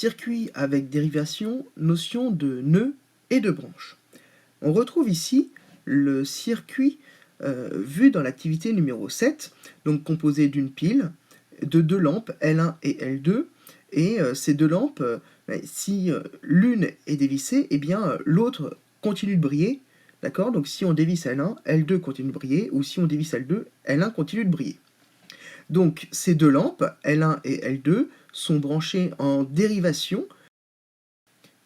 circuit avec dérivation, notion de nœud et de branche. On retrouve ici le circuit vu dans l'activité numéro 7, donc composé d'une pile, de deux lampes L1 et L2, et ces deux lampes, si l'une est dévissée, eh bien l'autre continue de briller, d'accord? Donc si on dévisse L1, L2 continue de briller, ou si on dévisse L2, L1 continue de briller. Donc ces deux lampes, L1 et L2, sont branchées en dérivation,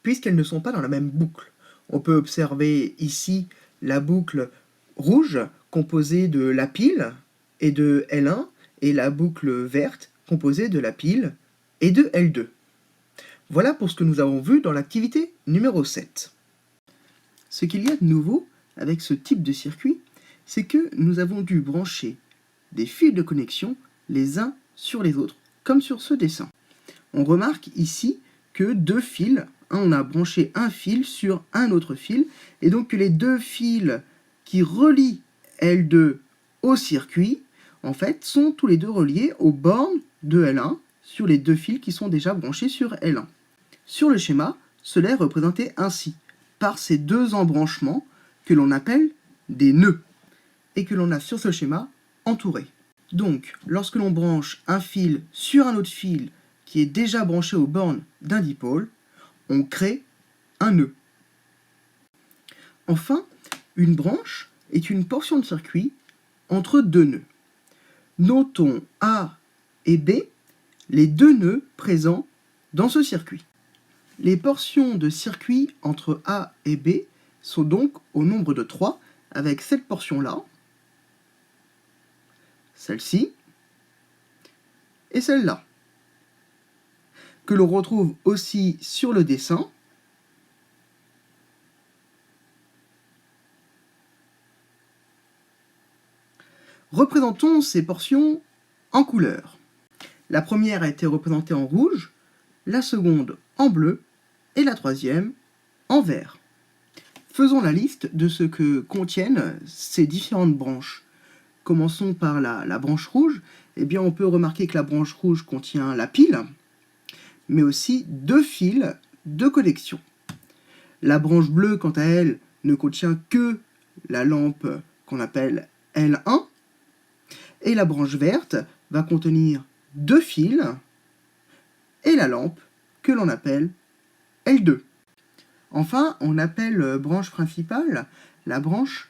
puisqu'elles ne sont pas dans la même boucle. On peut observer ici la boucle rouge composée de la pile et de L1, et la boucle verte composée de la pile et de L2. Voilà pour ce que nous avons vu dans l'activité numéro 7. Ce qu'il y a de nouveau avec ce type de circuit, c'est que nous avons dû brancher des fils de connexion les uns sur les autres, comme sur ce dessin. On remarque ici que deux fils, on a branché un fil sur un autre fil, et donc que les deux fils qui relient L2 au circuit, en fait, sont tous les deux reliés aux bornes de L1 sur les deux fils qui sont déjà branchés sur L1. Sur le schéma, cela est représenté ainsi, par ces deux embranchements que l'on appelle des nœuds, et que l'on a sur ce schéma entourés. Donc, lorsque l'on branche un fil sur un autre fil qui est déjà branché aux bornes d'un dipôle, on crée un nœud. Enfin, une branche est une portion de circuit entre deux nœuds. Notons A et B, les deux nœuds présents dans ce circuit. Les portions de circuit entre A et B sont donc au nombre de 3, avec cette portion-là, celle-ci, et celle-là, que l'on retrouve aussi sur le dessin, représentons ces portions en couleur. La première a été représentée en rouge, la seconde en bleu, et la troisième en vert. Faisons la liste de ce que contiennent ces différentes branches. Commençons par la branche rouge. Eh bien, on peut remarquer que la branche rouge contient la pile, mais aussi deux fils de connexion. La branche bleue, quant à elle, ne contient que la lampe qu'on appelle L1, et la branche verte va contenir deux fils et la lampe que l'on appelle L2. Enfin, on appelle branche principale la branche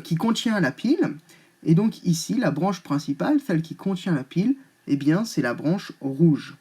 qui contient la pile, et donc ici, la branche principale, celle qui contient la pile, eh bien, c'est la branche rouge.